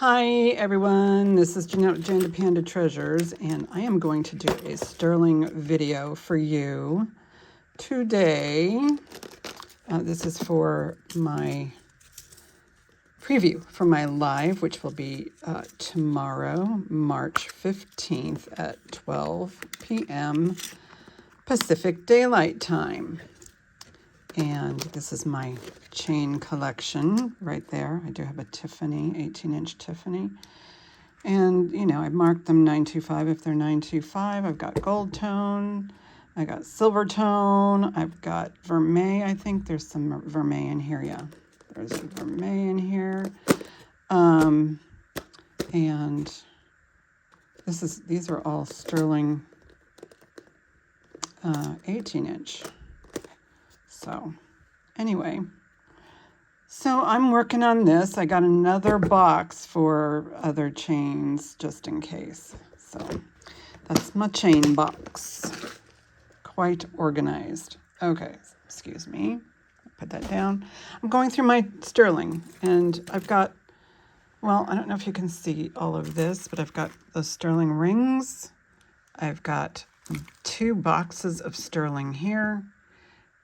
Hi everyone, this is Jandapanda Treasures, and I am going to do a sterling video for you today. This is for my preview for my live, which will be tomorrow, March 15th at 12 p.m. Pacific Daylight Time. And this is my chain collection right there. I do have a Tiffany, 18-inch Tiffany. And, you know, I marked them 925 if they're 925. I've got gold tone. I got silver tone. I've got vermeil. I think there's some vermeil in here. Yeah, there's some vermeil in here. And these are all sterling 18-inch. So anyway, so I'm working on this. I got another box for other chains just in case. So that's my chain box. Quite organized. Okay, excuse me. Put that down. I'm going through my sterling, and I've got, well, I don't know if you can see all of this, but I've got the sterling rings. I've got 2 boxes of sterling here.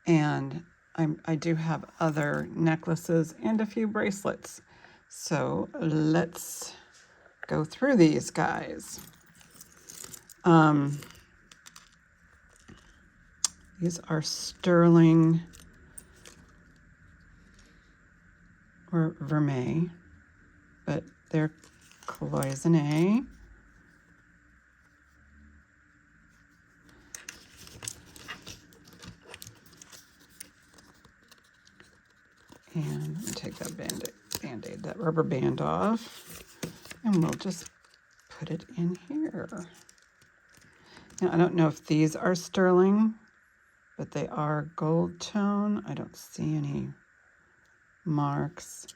And I do have other necklaces and a few bracelets. So let's go through these guys. These are sterling or vermeil, but they're cloisonné. And let me take that band-aid, that rubber band off, and we'll just put it in here. Now, I don't know if these are sterling, but they are gold tone. I don't see any marks,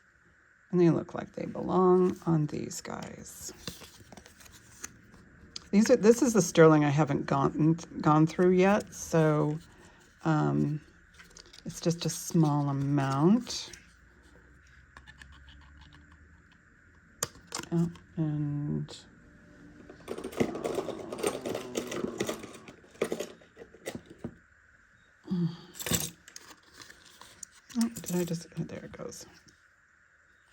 and they look like they belong on these guys. This is the sterling I haven't gone through yet, so it's just a small amount. Oh, and oh, did I just, oh, there it goes.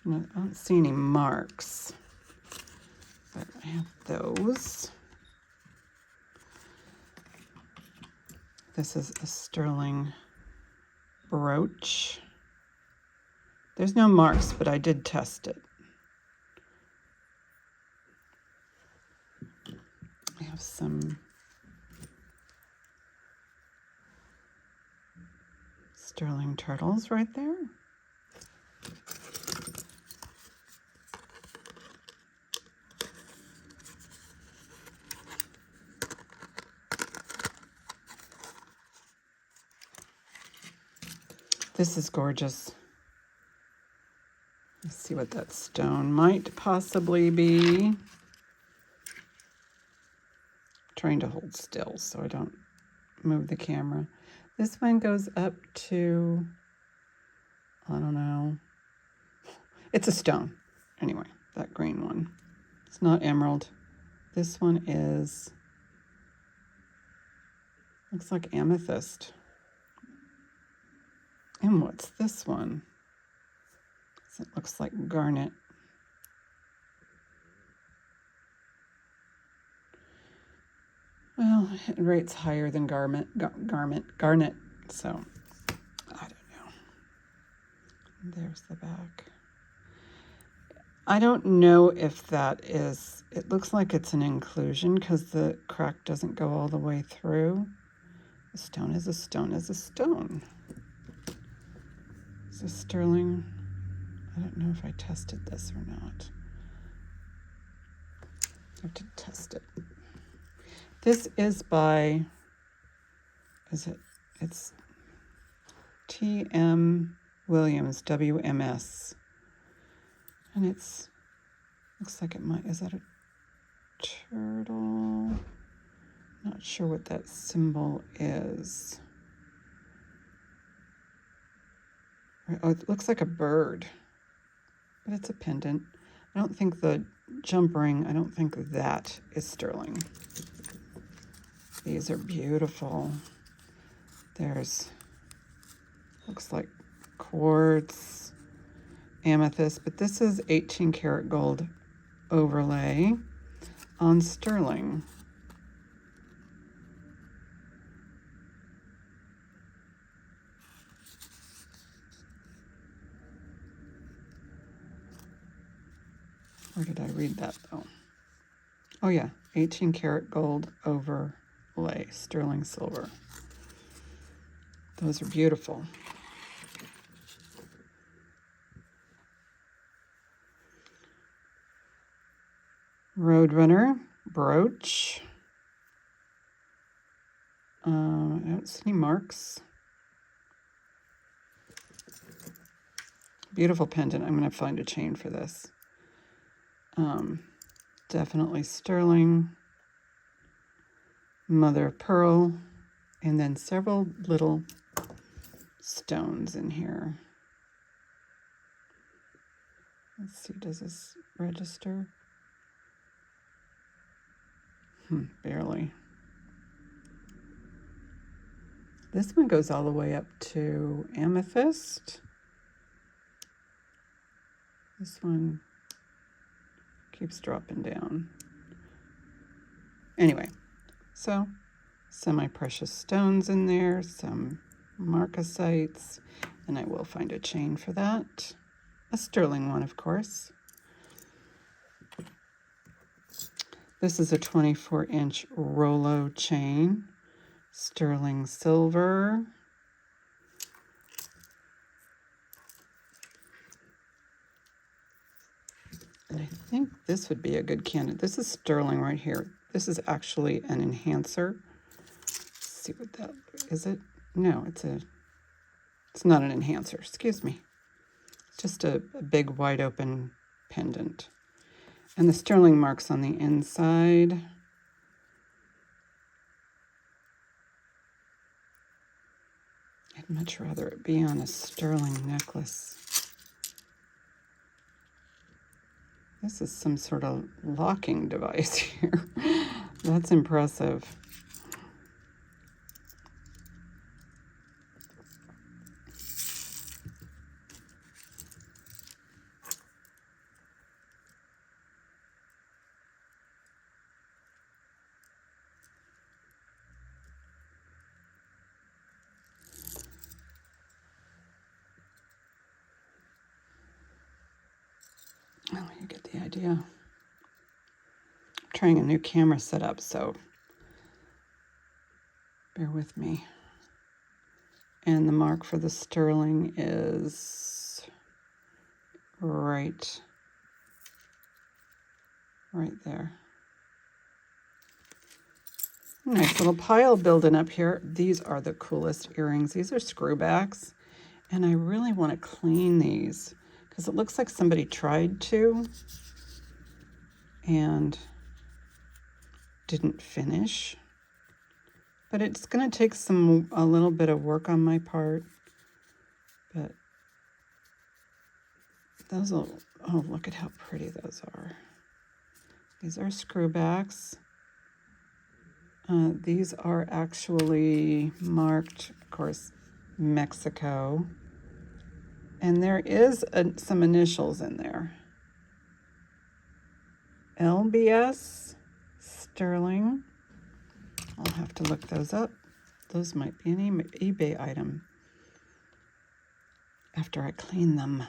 No, I don't see any marks, but I have those. This is a sterling brooch. There's no marks, but I did test it. I have some sterling turtles right there. This is gorgeous. Let's see what that stone might possibly be. Trying to hold still so I don't move the camera. This one goes up to, I don't know. It's a stone. Anyway, that green one. It's not emerald. This one is, looks like amethyst. And what's this one? It looks like garnet. Well, it rates higher than garnet, so I don't know. There's the back. I don't know if that is, it looks like it's an inclusion because the crack doesn't go all the way through. A stone is a stone is a stone. Is this sterling? I don't know if I tested this or not. I have to test it. This is by, it's T.M. Williams, WMS. And it's, looks like it might, is that a turtle? Not sure what that symbol is. Oh, it looks like a bird, but it's a pendant. I don't think the jump ring, I don't think that is sterling. These are beautiful. There's, looks like quartz, amethyst, but this is 18 karat gold overlay on sterling. Where did I read that though? Oh yeah, 18 karat gold overlay, sterling silver. Those are beautiful. Roadrunner brooch. I don't see any marks. Beautiful pendant. I'm going to find a chain for this. Definitely sterling. Mother of pearl. And then several little stones in here. Let's see, does this register? Barely. This one goes all the way up to amethyst. This one keeps dropping down. Anyway, so semi-precious stones in there, some marcasites, and I will find a chain for that. A sterling one, of course. This is a 24-inch Rollo chain, sterling silver. And I think this would be a good candidate. This is sterling right here. This is actually an enhancer. Let's see what that is. It? No, it's not an enhancer. Excuse me. It's just a big wide open pendant. And the sterling marks on the inside. I'd much rather it be on a sterling necklace. This is some sort of locking device here. That's impressive. Well, you get the idea. I'm trying a new camera setup, so bear with me. And the mark for the sterling is right there. Nice little pile building up here. These are the coolest earrings. These are screwbacks, and I really want to clean these because it looks like somebody tried to and didn't finish. But it's going to take a little bit of work on my part. But those will, oh, look at how pretty those are. These are screwbacks. These are actually marked, of course, Mexico. And there is some initials in there. LBS, sterling. I'll have to look those up. Those might be an eBay item after I clean them.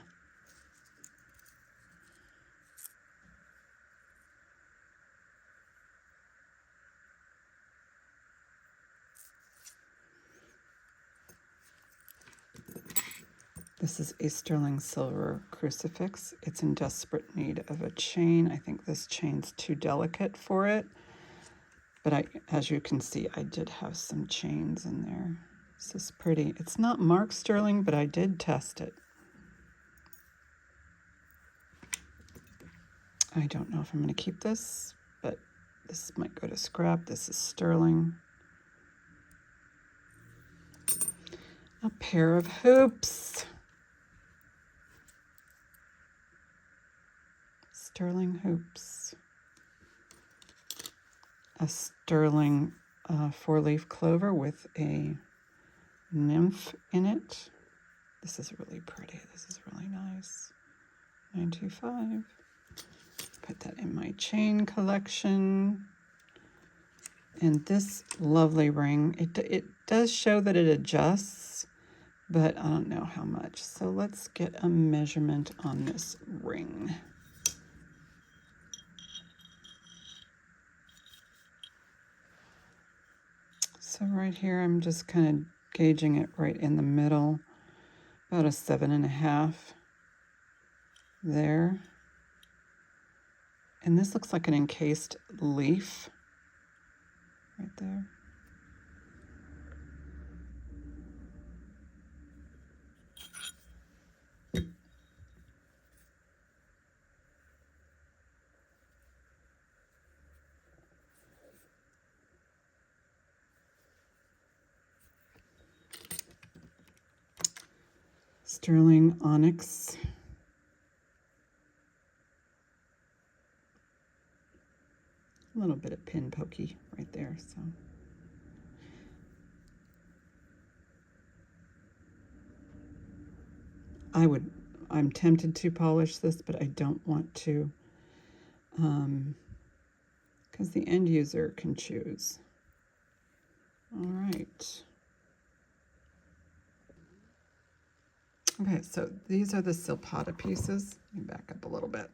This is a sterling silver crucifix. It's in desperate need of a chain. I think this chain's too delicate for it. But as you can see, I did have some chains in there. This is pretty. It's not marked sterling, but I did test it. I don't know if I'm going to keep this, but this might go to scrap. This is sterling. A pair of hoops. sterling hoops. A sterling four-leaf clover with a nymph in it. This is really pretty. This is really nice. 925. Put that in my chain collection. And this lovely ring, it does show that it adjusts, but I don't know how much. So let's get a measurement on this ring. So right here, I'm just kind of gauging it right in the middle, about a 7.5 there. And this looks like an encased leaf right there. Sterling onyx. A little bit of pin pokey right there, so. I'm tempted to polish this, but I don't want to, because the end user can choose. All right. Okay, so these are the silpata pieces. Let me back up a little bit.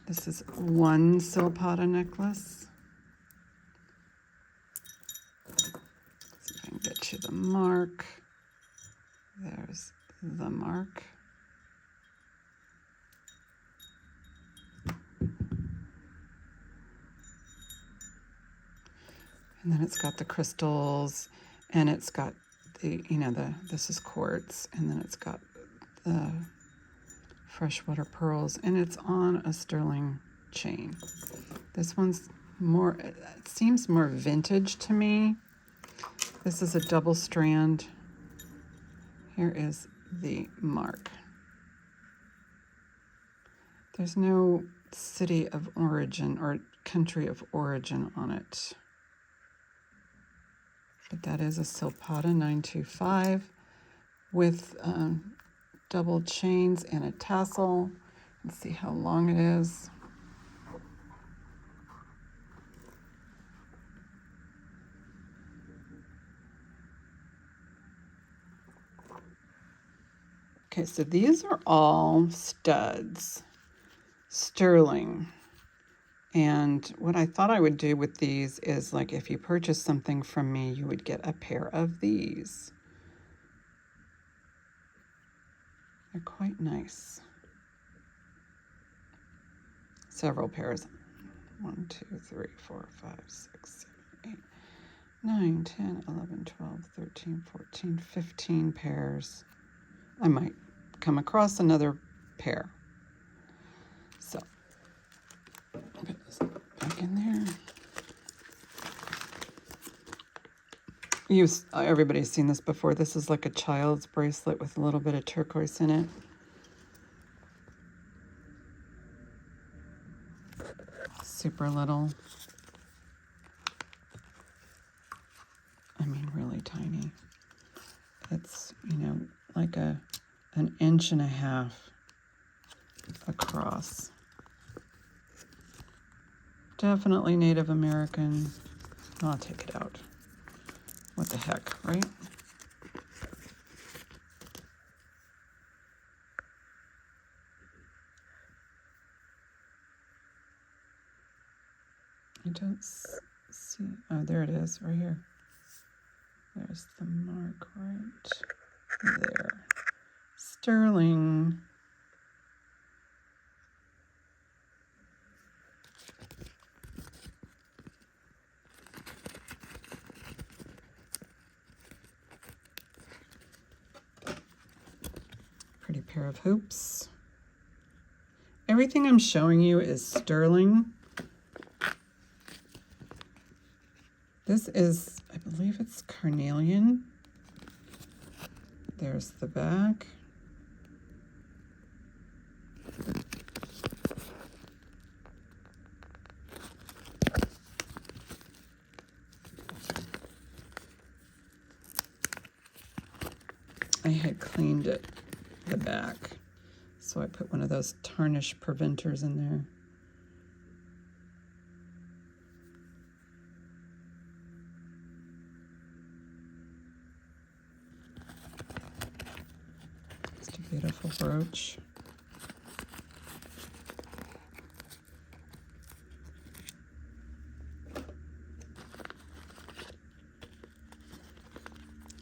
This is one silpata necklace. Let's see if I can get you the mark. There's the mark. And then it's got the crystals, and it's got the, this is quartz, and then it's got the freshwater pearls, and it's on a sterling chain. This one's more, it seems more vintage to me. This is a double strand. Here is the mark. There's no city of origin or country of origin on it. But that is a silpata 925 with double chains and a tassel. Let's see how long it is. Okay, so these are all studs, sterling. And what I thought I would do with these is, like, if you purchase something from me, you would get a pair of these. They're quite nice. Several pairs. 1, 2, 3, 4, 5, 6, 7, 8, 9, 10, 11, 12, 13, 14, 15 pairs. I might come across another pair. So, put this back in there. Everybody's seen this before. This is like a child's bracelet with a little bit of turquoise in it. Super little. I mean, really tiny. It's, like an 1.5 inches across. Definitely Native American. I'll take it out. What the heck, right? I don't see. Oh, there it is, right here. There's the mark right there. Sterling. Pretty pair of hoops. Everything I'm showing you is sterling. This is, I believe it's carnelian. There's the back. had cleaned it, the back. So I put one of those tarnish preventers in there. Just a beautiful brooch.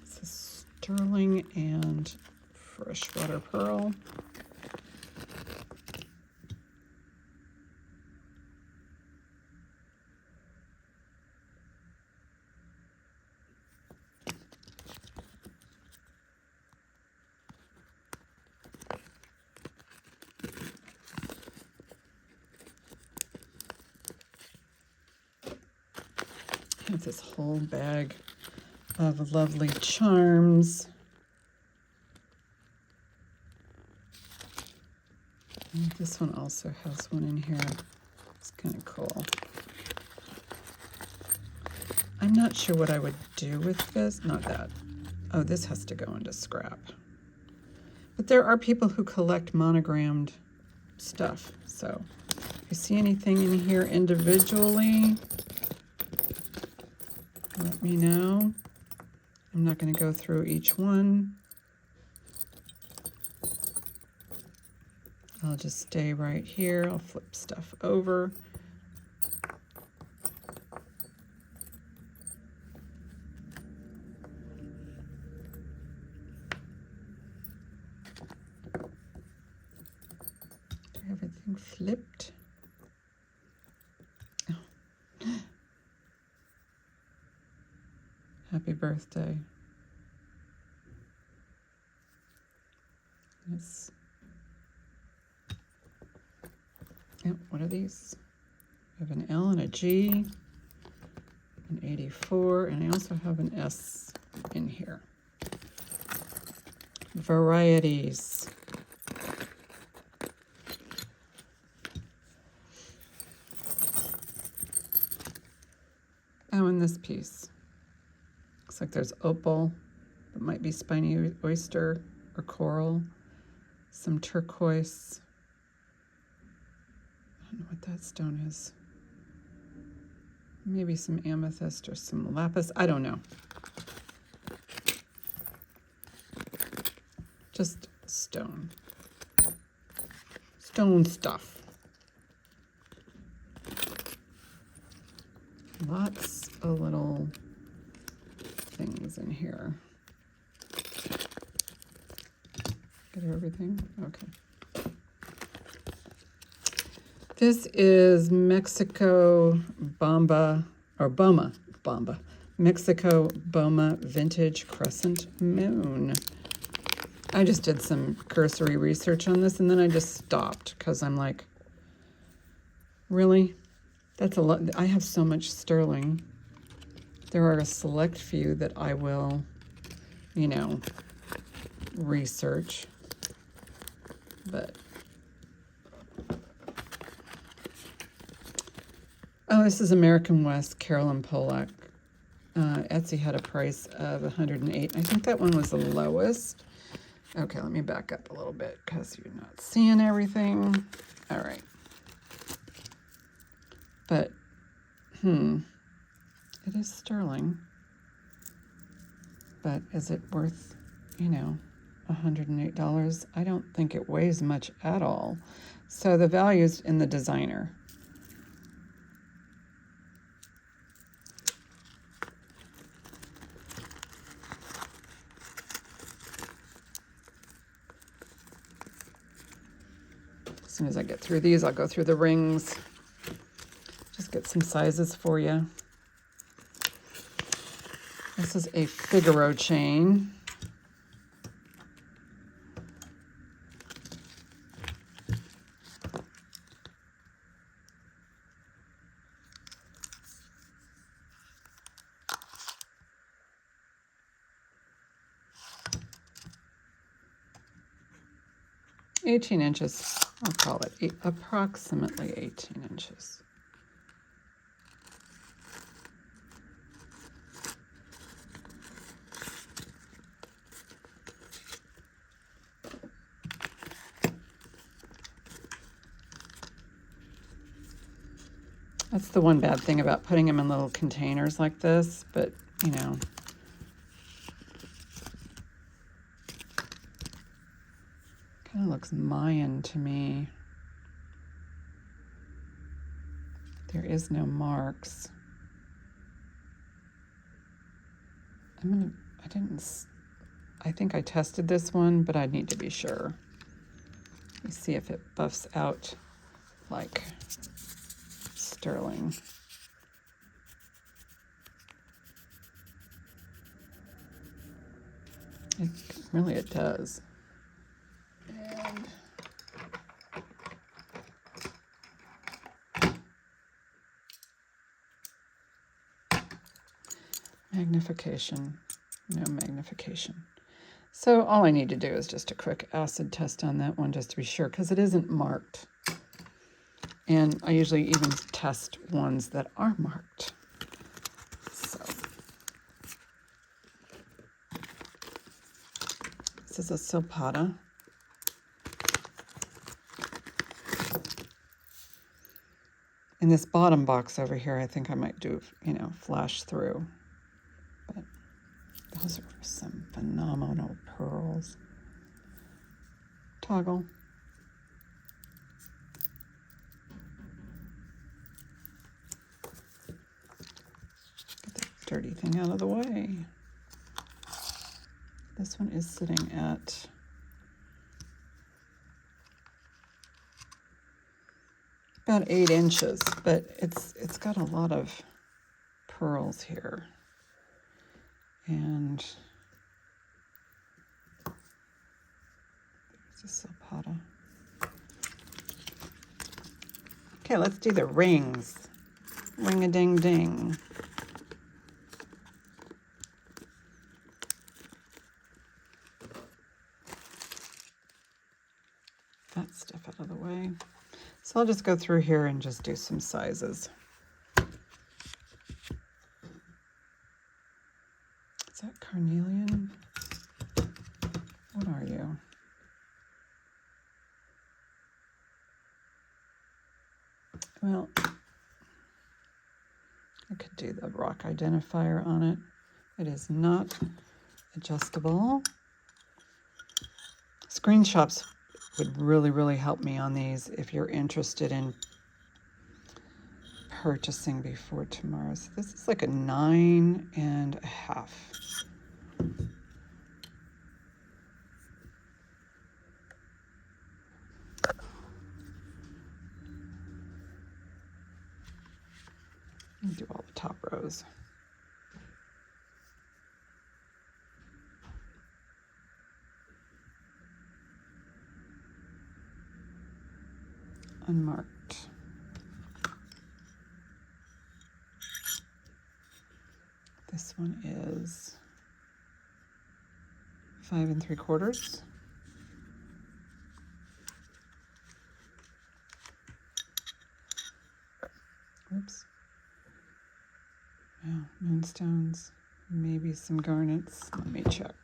It's a sterling and freshwater pearl. I have this whole bag of lovely charms. And this one also has one in here. It's kind of cool. I'm not sure what I would do with this. Not that. Oh, this has to go into scrap. But there are people who collect monogrammed stuff. So if you see anything in here individually, let me know. I'm not going to go through each one. I'll just stay right here. I'll flip stuff over. Everything flipped. Oh. Happy birthday. Yes. Yep, what are these? I have an L and a G, an 84, and I also have an S in here. Varieties. Oh, and this piece. Looks like there's opal. That might be spiny oyster or coral. Some turquoise. I don't know what that stone is. Maybe some amethyst or some lapis. I don't know. Just stone. Stone stuff. Lots of little things in here. Get everything? Okay. This is Mexico Bamba, or Boma, Mexico Boma Vintage Crescent Moon. I just did some cursory research on this, and then I just stopped because I'm like, really? That's a lot. I have so much sterling. There are a select few that I will, you know, research. But, oh, this is American West, Carolyn Pollack. Etsy had a price of $108. I think that one was the lowest. Okay, let me back up a little bit because you're not seeing everything. All right. But, it is sterling. But is it worth, you know, $108? I don't think it weighs much at all. So the value's in the designer. As soon as I get through these, I'll go through the rings. Just get some sizes for you. This is a Figaro chain. $18 inches. I'll call it approximately 18 inches. That's the one bad thing about putting them in little containers like this, but you know. Kind of looks Mayan to me. There is no marks. I think I tested this one, but I need to be sure. Let me see if it buffs out like sterling. It does. And magnification, no magnification. So all I need to do is just a quick acid test on that one just to be sure, because it isn't marked. And I usually even test ones that are marked. So this is a silpata. In this bottom box over here, I think I might do, you know, flash through. But those are some phenomenal pearls. Toggle. Get that dirty thing out of the way. This one is sitting at about 8 inches, but it's got a lot of pearls here. And there's a silpata. Okay, let's do the rings. Ring-a-ding-ding. That stuff out of the way. So I'll just go through here and just do some sizes. Is that carnelian? What are you? Well, I could do the rock identifier on it. It is not adjustable. Screenshots would really, really help me on these if you're interested in purchasing before tomorrow. So this is like a 9.5. Do all the top rows. Unmarked. This one is 5 3/4. Oops. Yeah, moonstones, maybe some garnets. Let me check.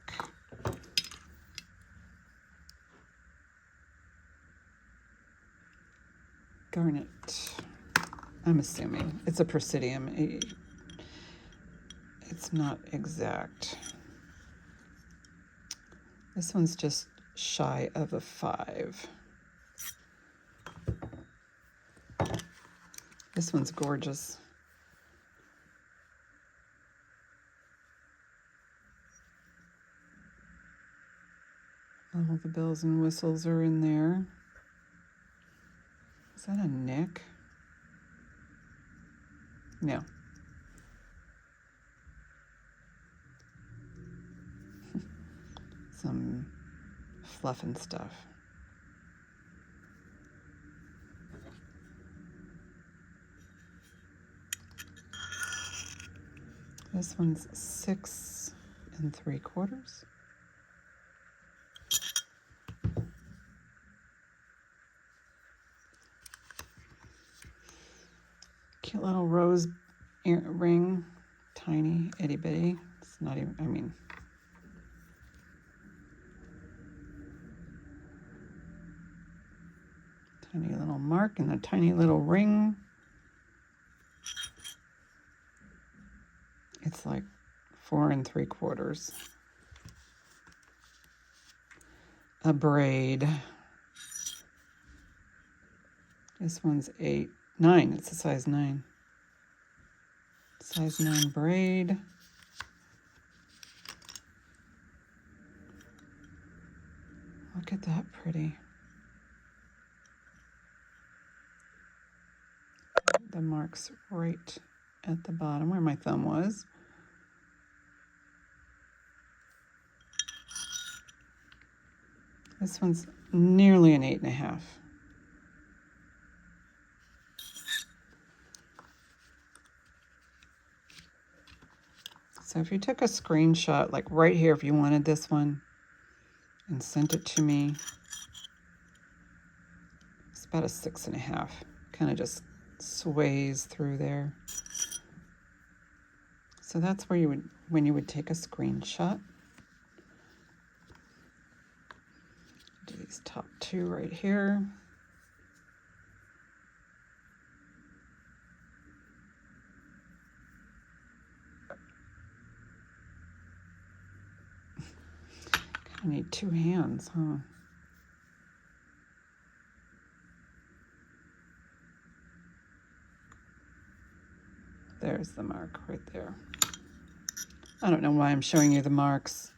Garnet. I'm assuming it's a Presidium. It's not exact. This one's just shy of a 5. This one's gorgeous. All the bells and whistles are in there. Is that a nick? No. Some fluff and stuff. This one's 6 3/4. Cute little rose ring, tiny, itty bitty. It's not even, I mean, tiny little mark and a tiny little ring. It's like 4 3/4. A braid. This one's 9. It's a size 9. Size 9 braid. Look at that pretty. The mark's right at the bottom where my thumb was. This one's nearly an 8.5. So if you took a screenshot, like right here, if you wanted this one, and sent it to me, it's about a 6.5. Kind of just sways through there. So that's where you would, when you would take a screenshot. Do these top 2 right here. I need 2 hands, huh? There's the mark right there. I don't know why I'm showing you the marks,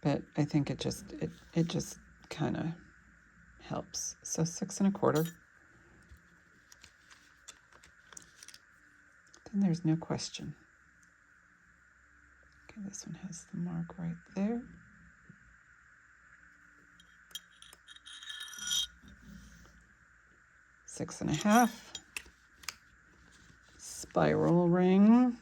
but I think it just kind of helps. So 6 1/4. Then there's no question. Okay, this one has the mark right there. Six 6.5. Spiral ring.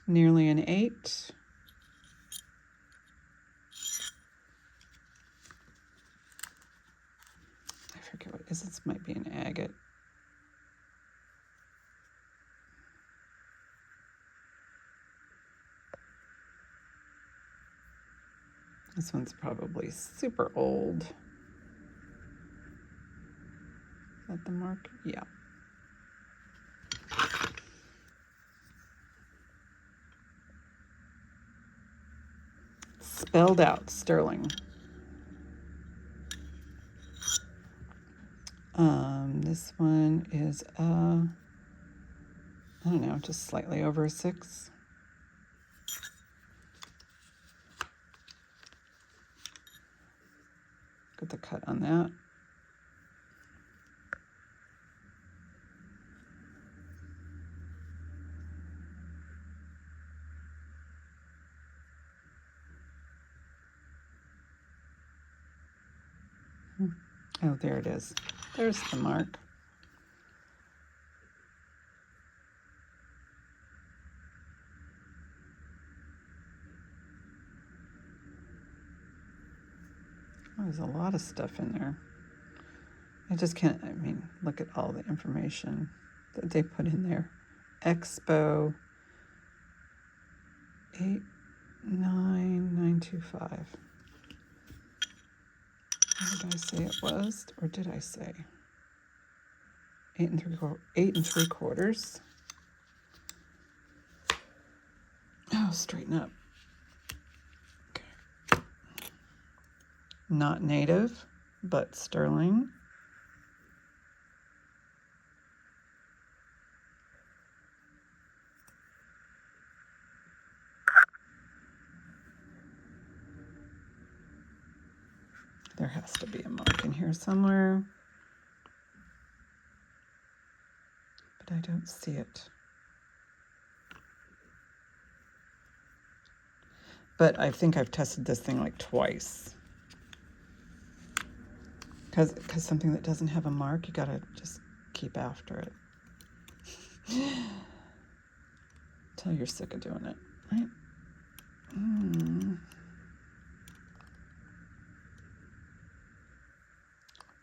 Nearly an 8. I forget what it is. This might be an agate. This one's probably super old. Is that the mark? Yeah. Spelled out, sterling. This one is, I don't know, just slightly over a 6. Got the cut on that. Oh, there it is. There's the mark. Oh, there's a lot of stuff in there. I just can't, I mean, look at all the information that they put in there. Expo 89925. What did I say it was? Or did I say 8 3/4? Oh, straighten up. Okay. Not native, but sterling. There has to be a mark in here somewhere, but I don't see it. But I think I've tested this thing like twice. Because something that doesn't have a mark, you gotta just keep after it. Until you're sick of doing it, right?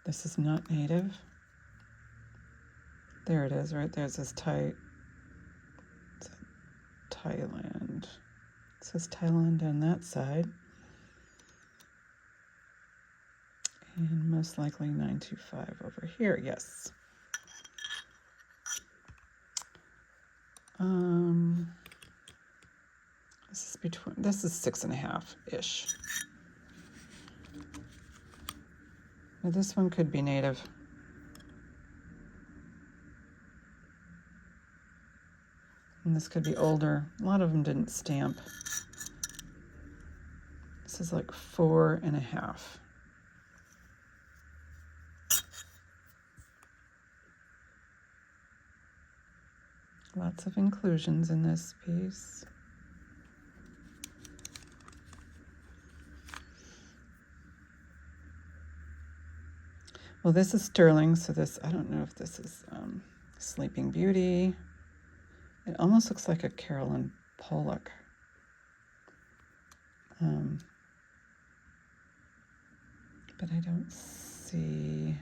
This is not native. There it is, right there. It says Thailand. It says Thailand on that side. And most likely 925 over here, yes. This is 6.5-ish. Now this one could be native. And this could be older. A lot of them didn't stamp. This is like 4.5. Lots of inclusions in this piece. Well, this is sterling, so this, I don't know if this is Sleeping Beauty. It almost looks like a Carolyn Pollock. But I don't see.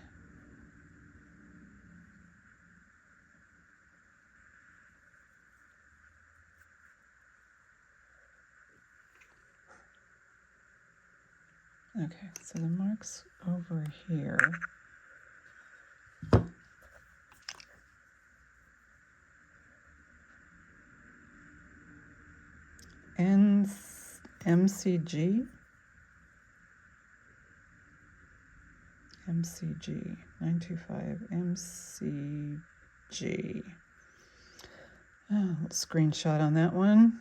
Okay, so the marks over here. MCG? MCG, 925, MCG. Oh, let's screenshot on that one.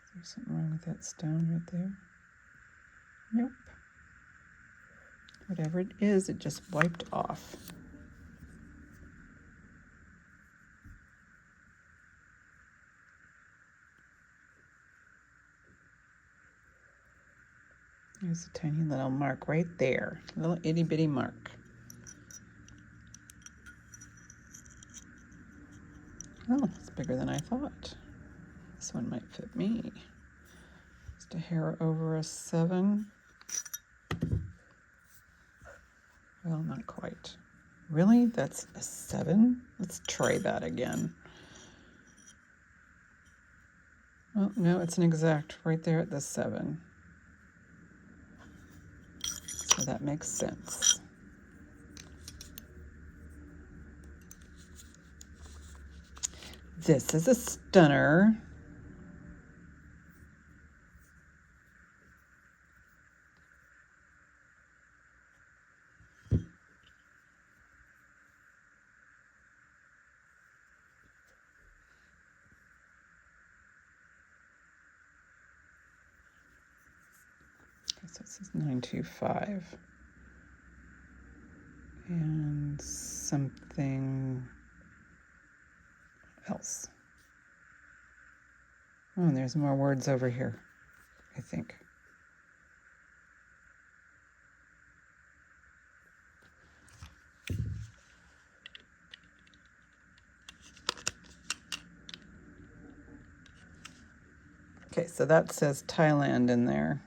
Is there something wrong with that stone right there? Nope. Whatever it is, it just wiped off. There's a tiny little mark right there, a little itty bitty mark. Oh, it's bigger than I thought. This one might fit me. Just a hair over a 7. Well, not quite. Really? That's a 7? Let's try that again. Oh, no, it's an exact right there at the 7. So that makes sense. This is a stunner. So this is 925. And something else. Oh, and there's more words over here, I think. Okay, so that says Thailand in there.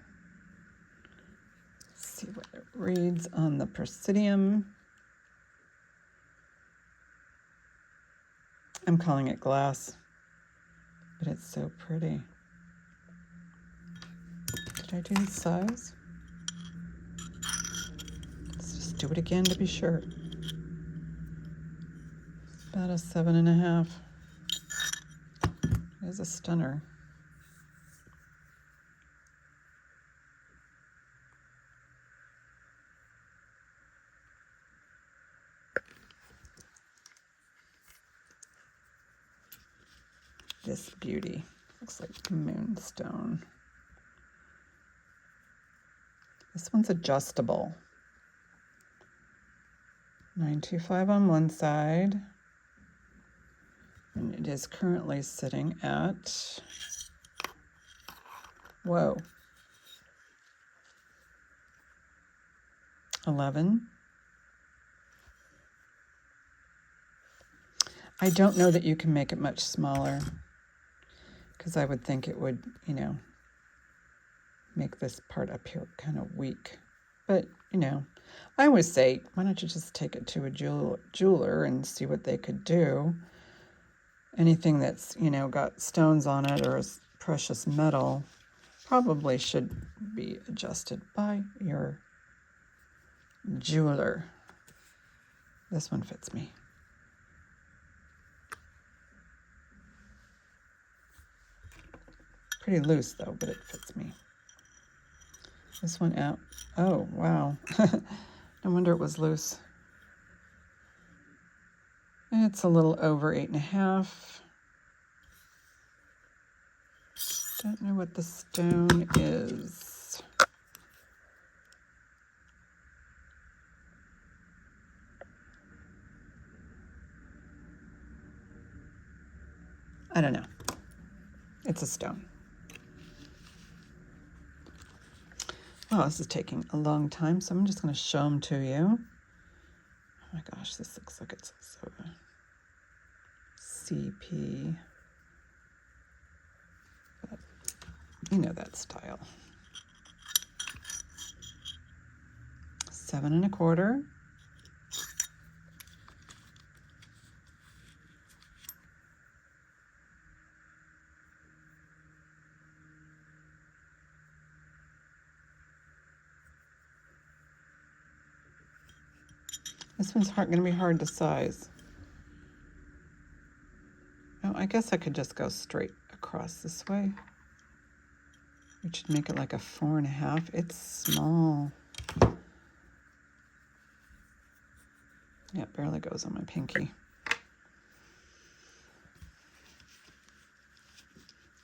Let's see what it reads on the Presidium. I'm calling it glass, but it's so pretty. Did I do the size? Let's just do it again to be sure. About a 7.5. It is a stunner. This beauty looks like moonstone. This one's adjustable. 925 on one side, and it is currently sitting at, whoa, 11. I don't know that you can make it much smaller, because I would think it would, you know, make this part up here kind of weak. But, you know, I always say, why don't you just take it to a jeweler and see what they could do. Anything that's, you know, got stones on it or is precious metal probably should be adjusted by your jeweler. This one fits me. Pretty loose though, but it fits me. This one out. Oh, wow. No wonder it was loose. It's a little over 8.5. Don't know what the stone is. I don't know. It's a stone. Well, this is taking a long time, so I'm just going to show them to you. Oh my gosh, this looks like it's so CP. But you know that style. 7 1/4. This one's going to be hard to size. Oh, I guess I could just go straight across this way, which would make it like a 4 1/2. It's small. Yeah, it barely goes on my pinky.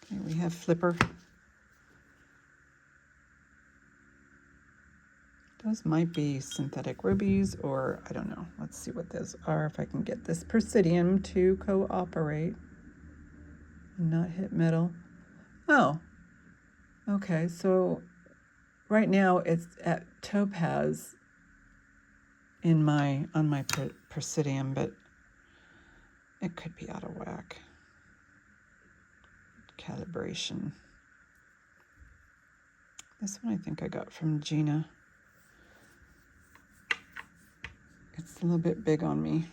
Okay, we have flipper. Those might be synthetic rubies, or I don't know. Let's see what those are, if I can get this Presidium to cooperate and not hit metal. Oh, okay, so right now it's at topaz on my Presidium, but it could be out of whack. Calibration. This one I think I got from Gina. It's a little bit big on me,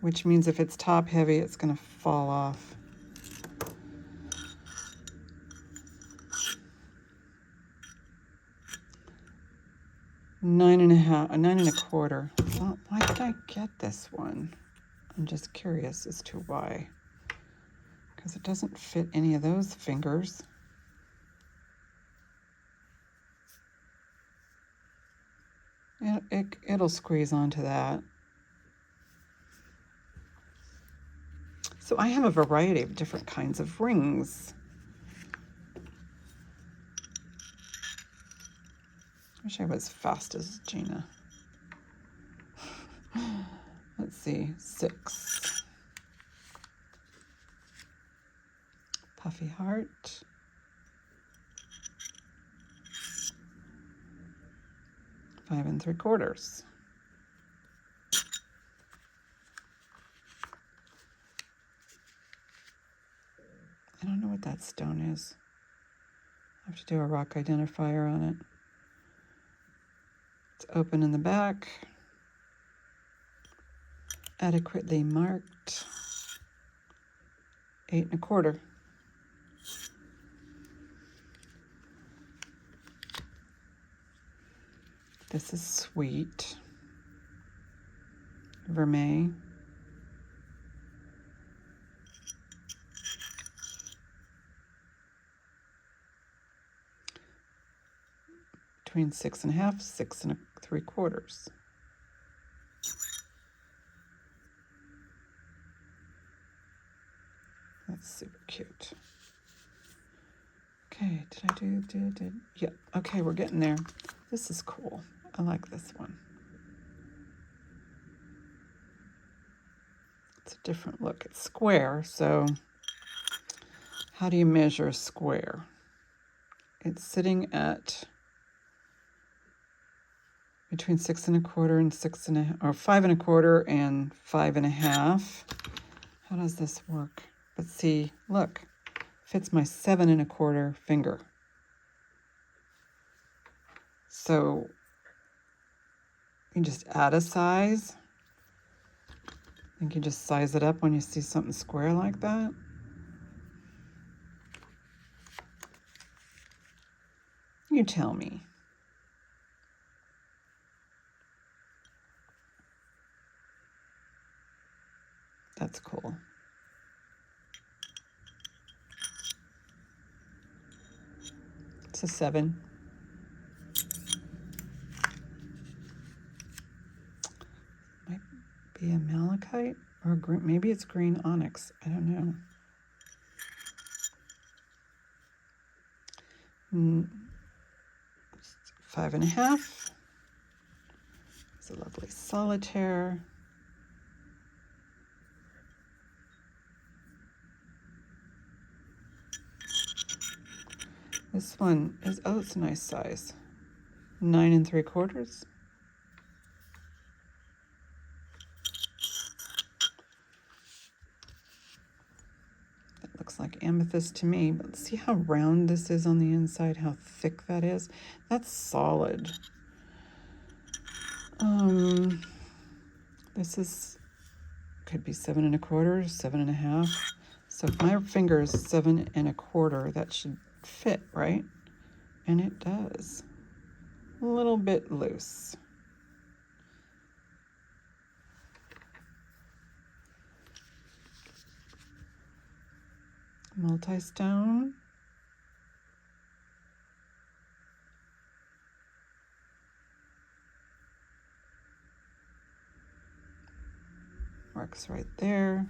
which means if it's top heavy, it's going to fall off. Nine and a quarter. Well, why did I get this one? I'm just curious as to why, because it doesn't fit any of those fingers. It'll squeeze onto that. So I have a variety of different kinds of rings. Wish I was fast as Gina. Let's see, 6. Puffy heart. 5 3/4. I don't know what that stone is. I have to do a rock identifier on it. It's open in the back. Adequately marked. 8 1/4. This is sweet. Vermeil. Between 6 1/2, 6 3/4. That's super cute. Okay, did I do, yeah, okay, we're getting there. This is cool. I like this one. It's a different look. It's square, so how do you measure a square? It's sitting at between 6 1/4 and 6 1/2, or 5 1/4 and 5 1/2. How does this work? But see, look, fits my 7 1/4 finger. So you can just add a size. You can just size it up when you see something square like that. You tell me. That's cool. It's a 7. Might be a malachite or green. Maybe it's green onyx. I don't know. 5.5. It's a lovely solitaire. This one is, oh, it's a nice size. 9 3/4. That looks like amethyst to me, but see how round this is on the inside, how thick that is? That's solid. This is, could be 7 1/4, 7.5. So if my finger is 7 1/4, that should fit, right? And it does. A little bit loose. Multi-stone. Marks right there.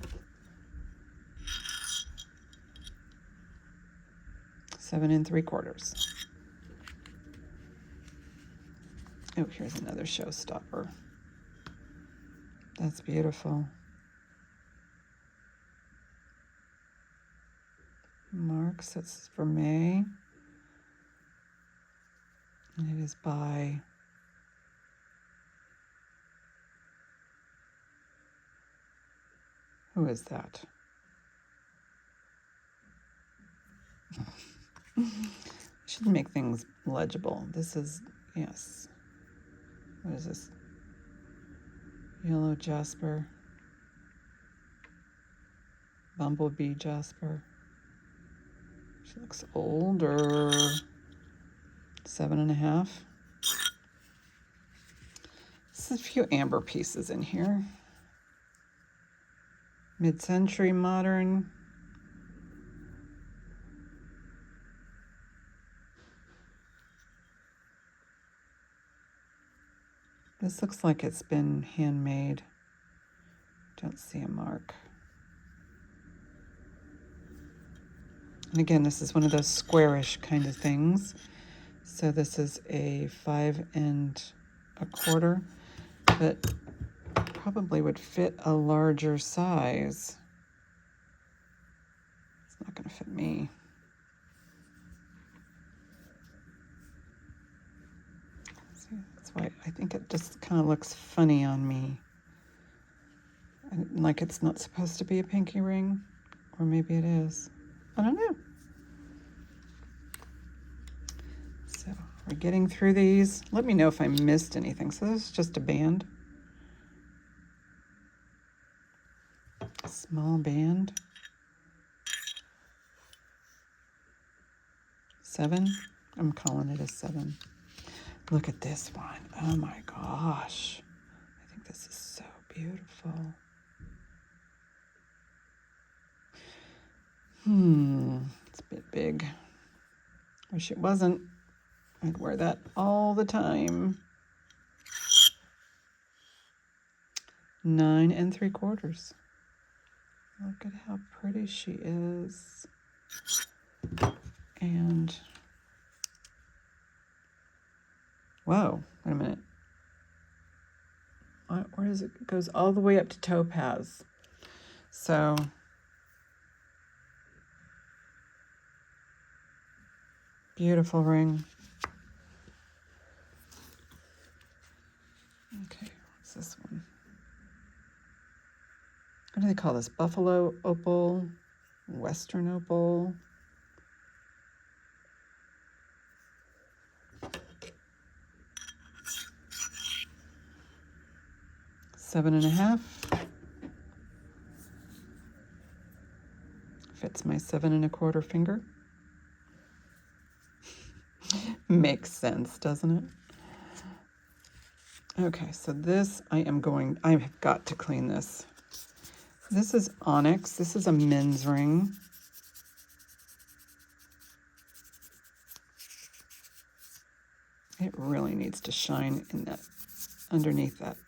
7 3/4. Oh, here's another showstopper. That's beautiful. Marks, that's for May. And it is by who is that? Should make things legible. This is, yes. What is this? Yellow jasper. Bumblebee jasper. She looks older. 7.5. There's a few amber pieces in here. Mid-century modern. This looks like it's been handmade. Don't see a mark. And again, this is one of those squarish kind of things. So this is a 5 1/4, but probably would fit a larger size. It's not going to fit me. See, that's why I think it just kind of looks funny on me. Like it's not supposed to be a pinky ring, or maybe it is. I don't know. So we're getting through these. Let me know if I missed anything. So this is just a band. A small band. 7. I'm calling it a 7. Look at this one. Oh my gosh. I think this is so beautiful. It's a bit big. Wish it wasn't. I'd wear that all the time. 9 3/4. Look at how pretty she is. And, whoa, wait a minute. Where does it? It goes all the way up to topaz. So, beautiful ring. Okay, what's this one? What do they call this? Buffalo opal, Western opal. Seven and a half. Fits my 7 1/4 finger. Makes sense, doesn't it? Okay, so this, I have got to clean this. This is onyx. This is a men's ring. It really needs to shine in that, underneath that.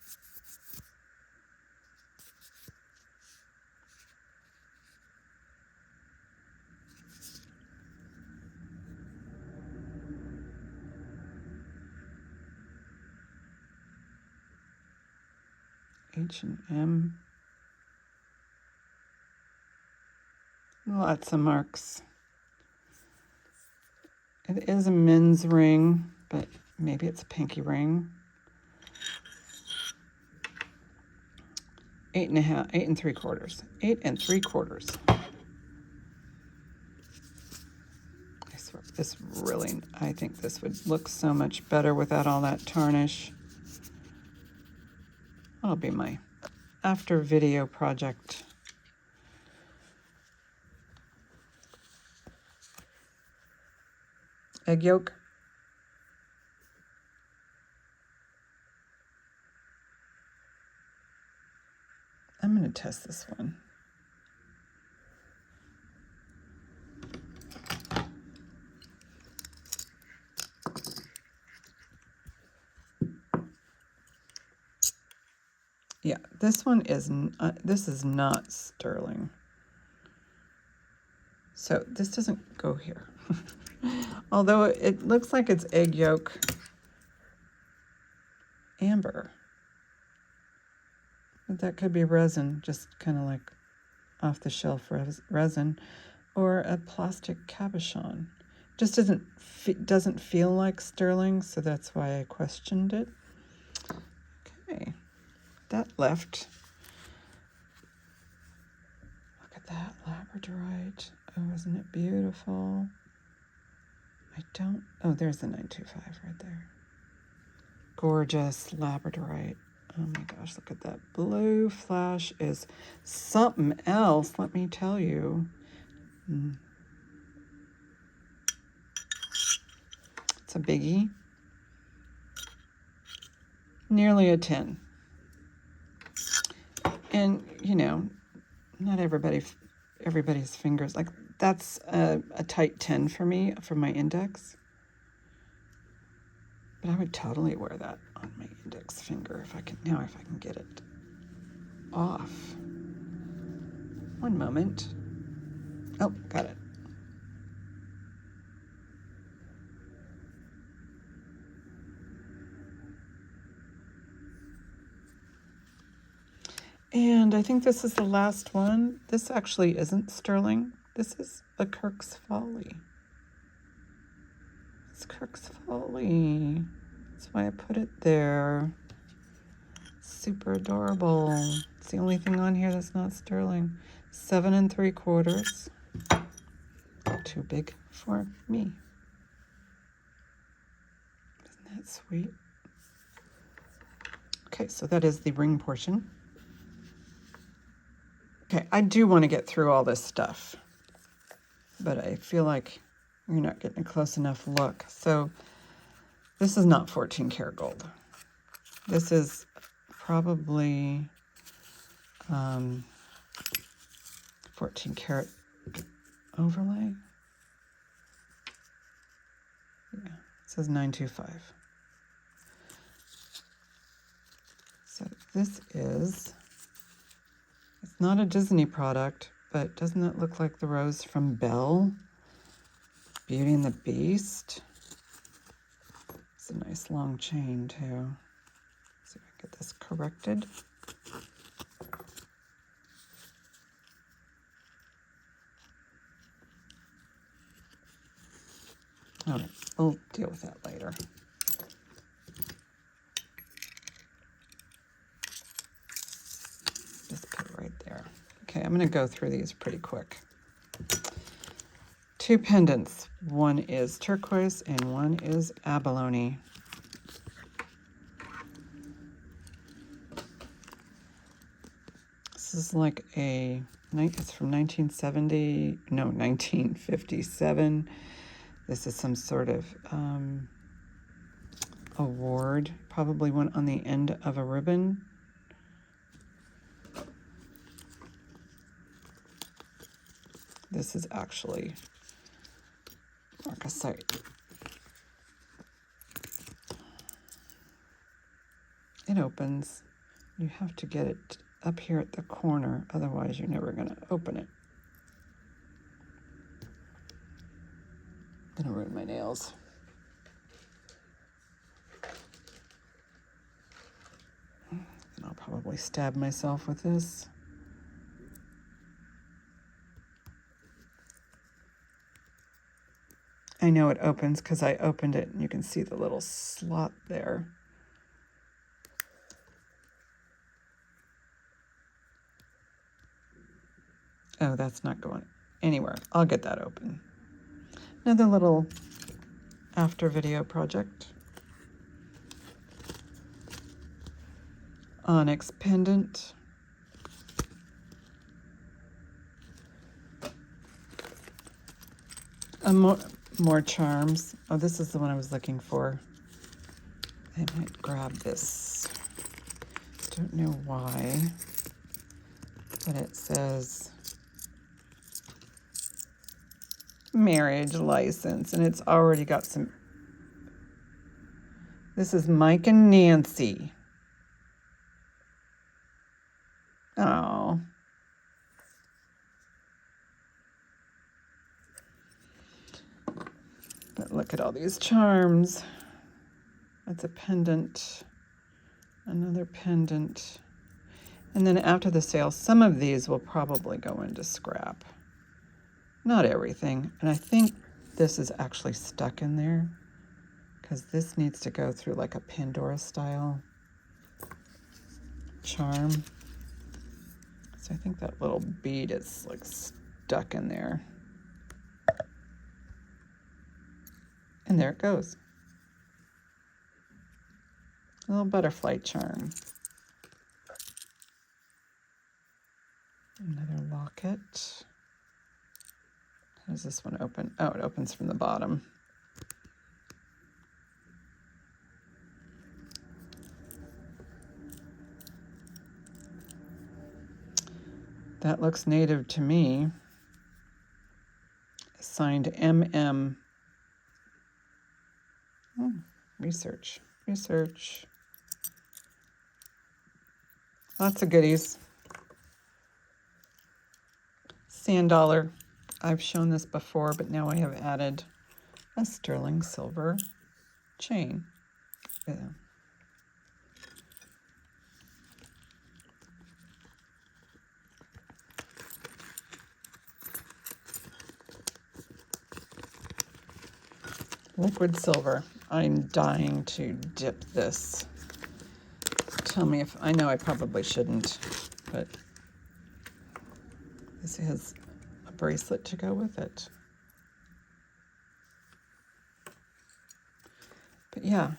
H&M. Lots of marks. It is a men's ring, but maybe it's a pinky ring. 8 3/4. 8 3/4. I swear, this really, I think this would look so much better without all that tarnish. That'll be my after video project. Egg yolk. I'm going to test this one. Yeah, this one is, this is not sterling. So this doesn't go here. Although it looks like it's egg yolk amber. But that could be resin, just kind of like off the shelf resin, or a plastic cabochon. Just doesn't feel like sterling, so that's why I questioned it. Okay, that left. Look at that labradorite. Oh, isn't it beautiful? Oh, there's the 925 right there. Gorgeous labradorite. Oh my gosh, look at that blue flash is something else, let me tell you. It's a biggie. Nearly a 10. And, you know, not everybody's fingers, like that's a tight 10 for me, for my index. But I would totally wear that on my index finger if I can get it off. One moment. Oh, got it. And I think this is the last one. This actually isn't sterling. This is a Kirk's Folly. It's Kirk's Folly. That's why I put it there. Super adorable. It's the only thing on here that's not sterling. 7 3/4. Too big for me. Isn't that sweet? Okay, so that is the ring portion. Okay, I do want to get through all this stuff, but I feel like you're not getting a close enough look. So this is not 14 karat gold. This is probably 14 karat overlay. Yeah, it says 925. So this is, it's not a Disney product, but doesn't it look like the rose from Belle? Beauty and the Beast. It's a nice long chain too. Let's see if I can get this corrected. All right, we'll deal with that later. Just put it right there. Okay, I'm gonna go through these pretty quick. 2 pendants. One is turquoise and one is abalone. This is like it's from 1957. This is some sort of award, probably one on the end of a ribbon. This is actually marcasite. It opens. You have to get it up here at the corner, otherwise you're never going to open it. I'm going to ruin my nails. And I'll probably stab myself with this. I know it opens because I opened it and you can see the little slot there. Oh, that's not going anywhere. I'll get that open. Another little after video project. Onyx pendant. More charms. Oh, this is the one I was looking for. I might grab this. Don't know why, but it says marriage license, and it's already got some. This is Mike and Nancy. Oh. But look at all these charms. That's a pendant, another pendant. And then after the sale, some of these will probably go into scrap. Not everything. And I think this is actually stuck in there because this needs to go through like a Pandora style charm. So I think that little bead is like stuck in there. And there it goes. A little butterfly charm. Another locket. How does this one open? Oh, it opens from the bottom. That looks native to me. Signed MM. Research. Lots of goodies. Sand dollar. I've shown this before, but now I have added a sterling silver chain. Yeah. Liquid silver. I'm dying to dip this. Tell me if, I know I probably shouldn't, but this has a bracelet to go with it. But yeah,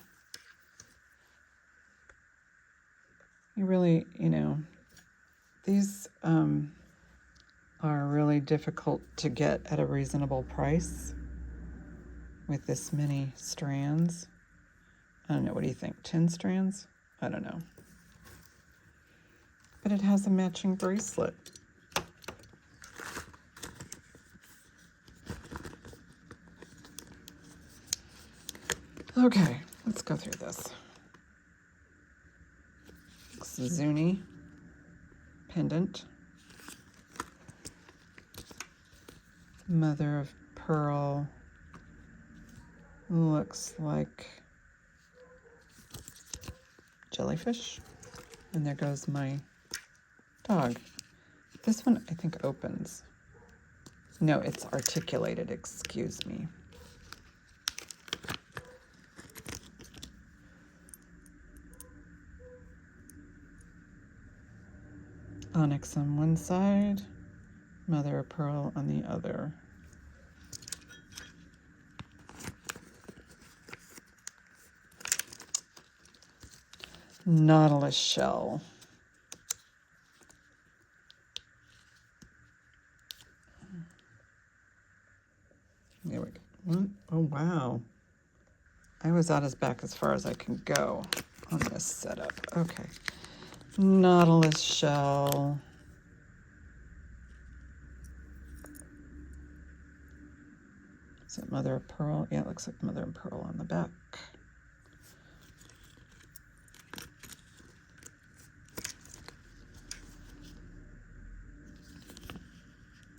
you really, these are really difficult to get at a reasonable price with this many strands. I don't know, what do you think, 10 strands? I don't know. But it has a matching bracelet. Okay, let's go through this. Zuni pendant. Mother of pearl. Looks like jellyfish. And there goes my dog. This one I think opens. No, it's articulated, excuse me. Onyx on one side, mother of pearl on the other. Nautilus shell. There we go. Oh, wow. I was out as far as I can go on this setup. Okay. Nautilus shell. Is it mother of pearl? Yeah, it looks like mother of pearl on the back.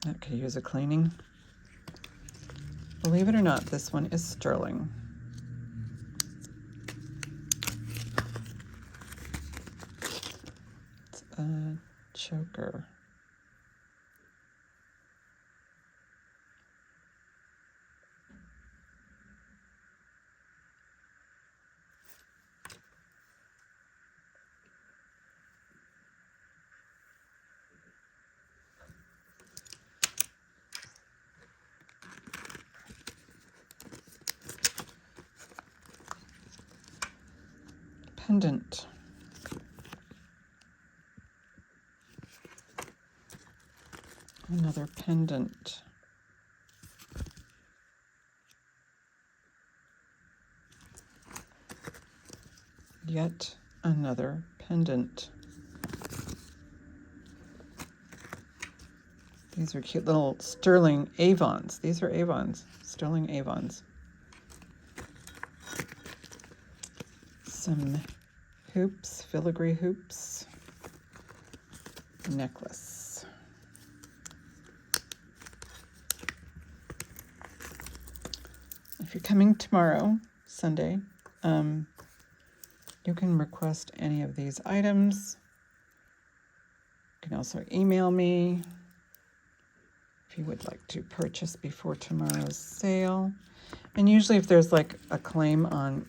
That could use a cleaning. Believe it or not, this one is sterling. It's a choker. Pendant. Another pendant. Yet another pendant. These are cute little sterling avons. These are avons, sterling avons. Some hoops, filigree hoops. Necklace. If you're coming tomorrow, Sunday, you can request any of these items. You can also email me if you would like to purchase before tomorrow's sale. And usually if there's like a claim on,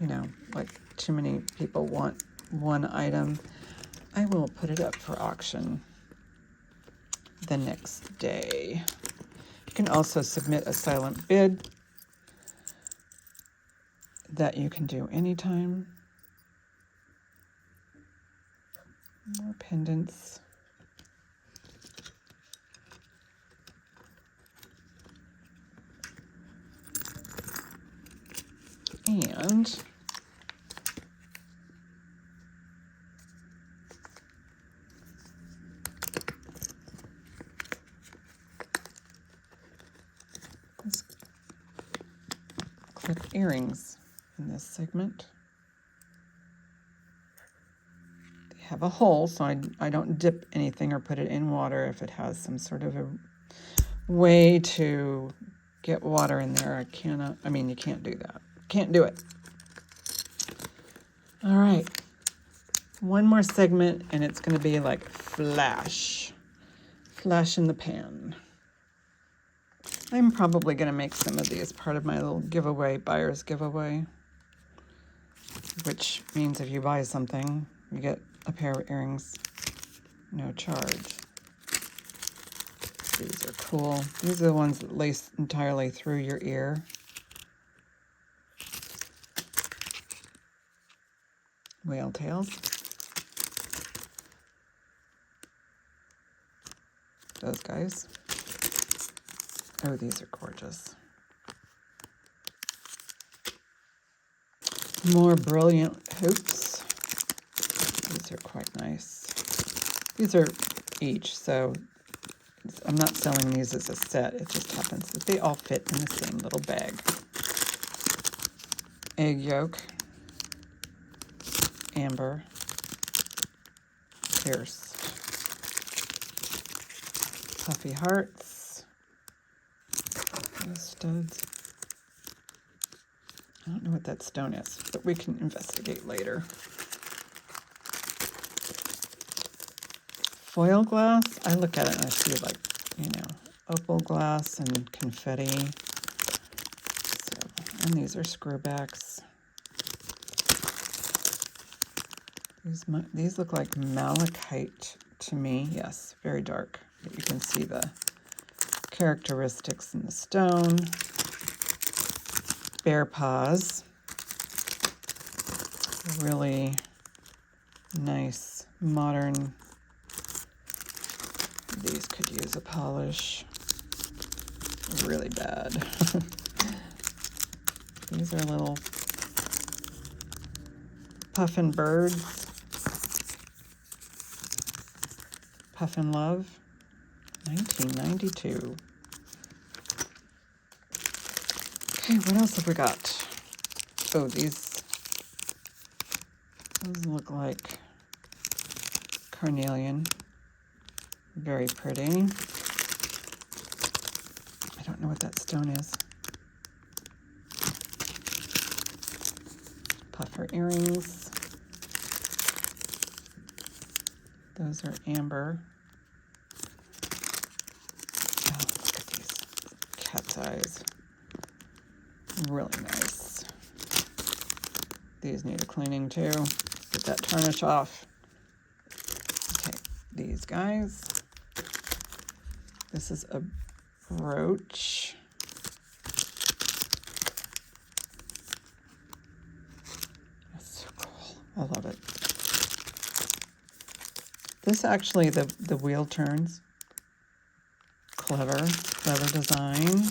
you know, like too many people want one item, I will put it up for auction the next day. You can also submit a silent bid that you can do anytime. More pendants. And let's clip earrings in this segment. They have a hole, so I don't dip anything or put it in water if it has some sort of a way to get water in there. I mean, you can't do that. Can't do it. All right. One more segment, and it's going to be like flash in the pan. I'm probably going to make some of these part of my little giveaway, buyer's giveaway, which means if you buy something, you get a pair of earrings, no charge. These are cool. These are the ones that lace entirely through your ear. Whale tails. Those guys. Oh, these are gorgeous. More brilliant hoops. These are quite nice. These are each, so I'm not selling these as a set. It just happens that they all fit in the same little bag. Egg yolk. Amber. Pierced. Puffy hearts. Those studs. I don't know what that stone is, but we can investigate later. Foil glass, I look at it and I see like, you know, opal glass and confetti. So, and these are screwbacks. These look like malachite to me. Yes, very dark. But you can see the characteristics in the stone. Bear paws. Really nice, modern. These could use a polish really bad. These are little puffin birds. Puffin Love, 1992. Okay, what else have we got? Oh, those look like carnelian. Very pretty. I don't know what that stone is. Puffer earrings. Those are amber. Oh, look at these cat's eyes. Really nice. These need a cleaning too. Get that tarnish off. Okay, these guys. This is a brooch. That's so cool. I love it. This actually, the wheel turns. Clever design.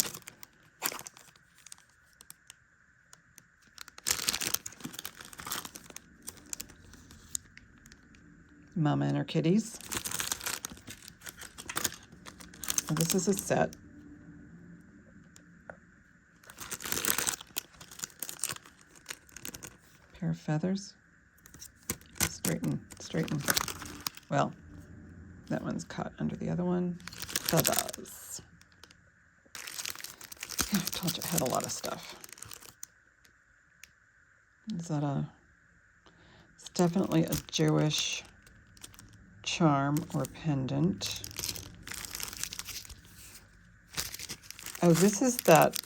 Mama and her kitties. So this is a set. Pair of feathers. Straighten. Well, that one's caught under the other one. Feathers. Yeah, I told you I had a lot of stuff. Is that it's definitely a Jewish charm or pendant. Oh, this is that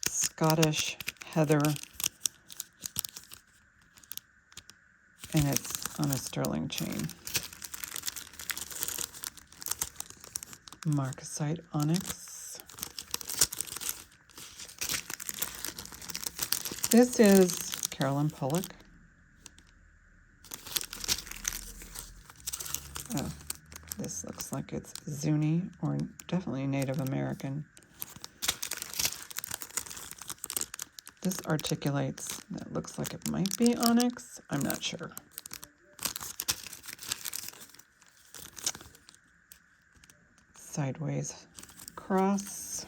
Scottish heather, and it's on a sterling chain. Marcasite onyx. This is Carolyn Pollock. Oh, this looks like it's Zuni, or definitely Native American. This articulates, that looks like it might be onyx. I'm not sure. Sideways cross.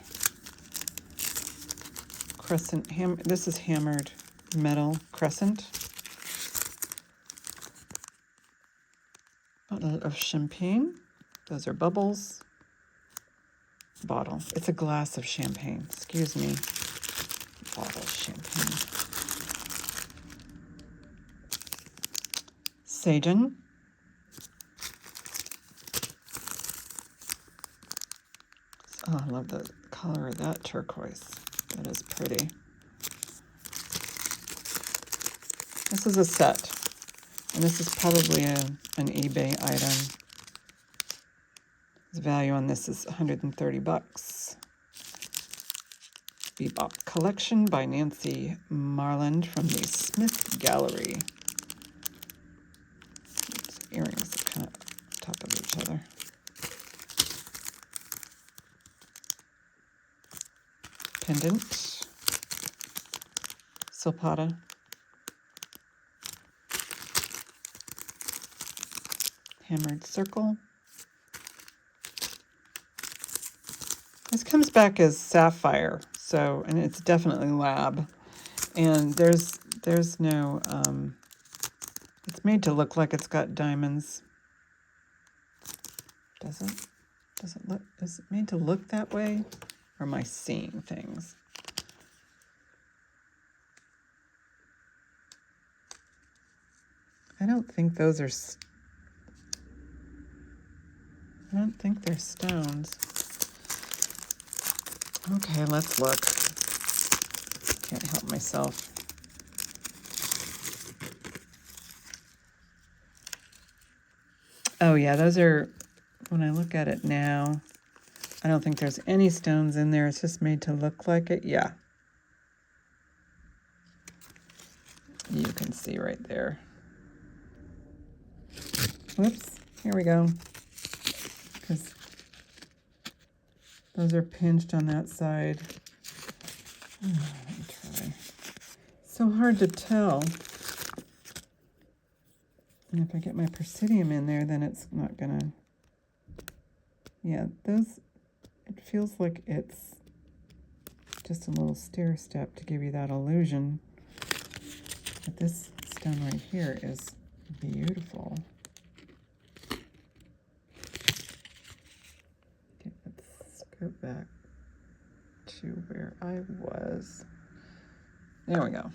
Crescent, this is hammered metal crescent. Bottle of champagne. Those are bubbles. Bottle. It's a glass of champagne. Excuse me. Bottle of champagne. Sagen. Oh, I love the color of that turquoise. That is pretty. This is a set, and this is probably an eBay item. The value on this is $130. Bebop Collection by Nancy Marland from the Smith Gallery. These earrings are kind of on top of each other. Pendant. Silpata. Hammered circle. This comes back as sapphire, so, and it's definitely lab. And there's no, it's made to look like it's got diamonds. Does it? Does it look, is it made to look that way? Or am I seeing things? I don't think those are, I don't think they're stones. Okay, let's look. Can't help myself. Oh yeah, those are, when I look at it now, I don't think there's any stones in there. It's just made to look like it. Yeah. You can see right there. Whoops, here we go. Because those are pinched on that side. so hard to tell. And if I get my Presidium in there, then it's not gonna, yeah, those, it feels like it's just a little stair step to give you that illusion. But this stone right here is beautiful. Okay, let's go back to where I was. There we go.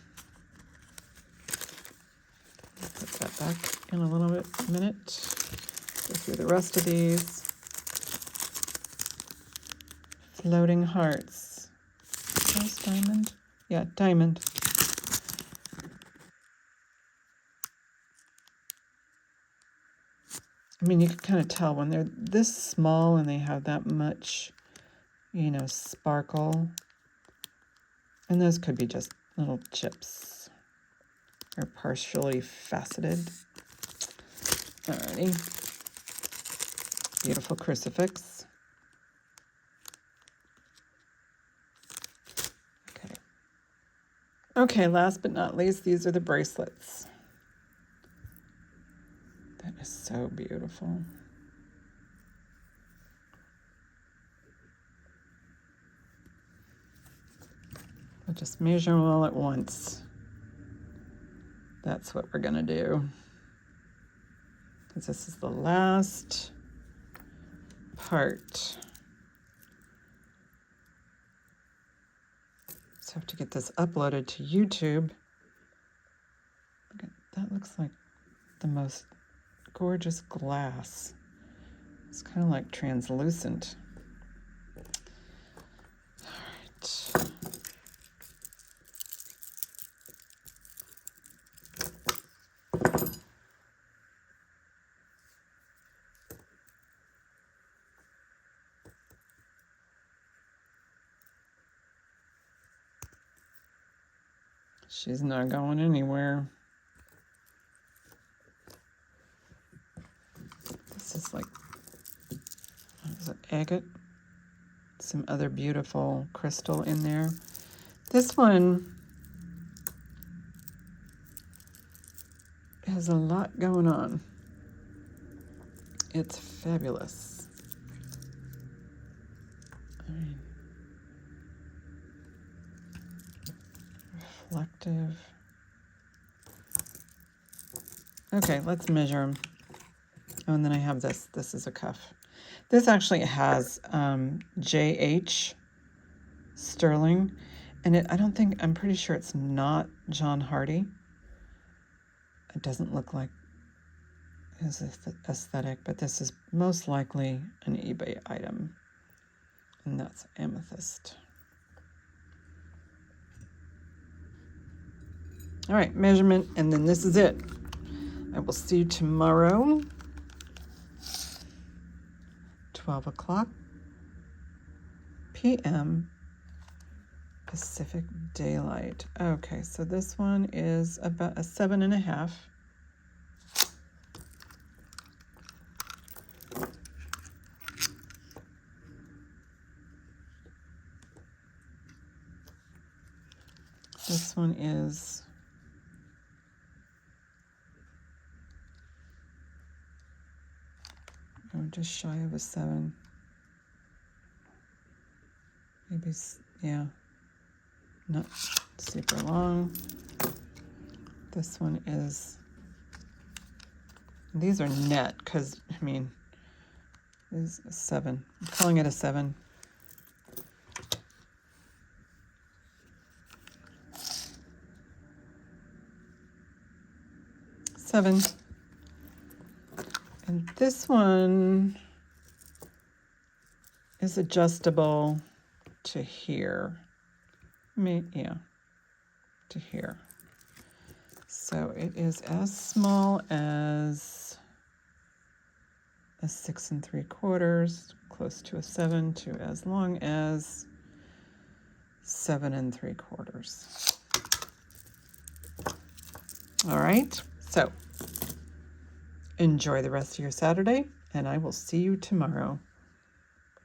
Put that back in a little minute. Go through the rest of these. Floating hearts. Is that diamond? Yeah, diamond. I mean, you can kind of tell when they're this small and they have that much, you know, sparkle. And those could be just little chips or partially faceted. Alrighty. Beautiful crucifix. Okay. Okay, last but not least, these are the bracelets. That is so beautiful. We'll just measure them all at once. That's what we're gonna do. Because this is the last part. So I have to get this uploaded to YouTube. That looks like the most gorgeous glass. It's kind of like translucent. All right. She's not going anywhere. This is like, what is it, agate? Some other beautiful crystal in there. This one has a lot going on. It's fabulous. I mean, reflective. Okay, let's measure them. Oh, and then I have this. This is a cuff. This actually has JH sterling, and I'm pretty sure it's not John Hardy. It doesn't look like his aesthetic, but this is most likely an eBay item, and that's amethyst. All right, measurement, and then this is it. I will see you tomorrow, 12 o'clock p.m. Pacific Daylight. Okay, so this one is about a 7.5. This one is just shy of a 7. Maybe, yeah, not super long. This one is, these are net because, I mean, is a 7. I'm calling it a 7. And this one is adjustable to here. Yeah, to here. So it is as small as a 6 3/4, close to a 7, to as long as 7 3/4. All right, so enjoy the rest of your Saturday, and I will see you tomorrow.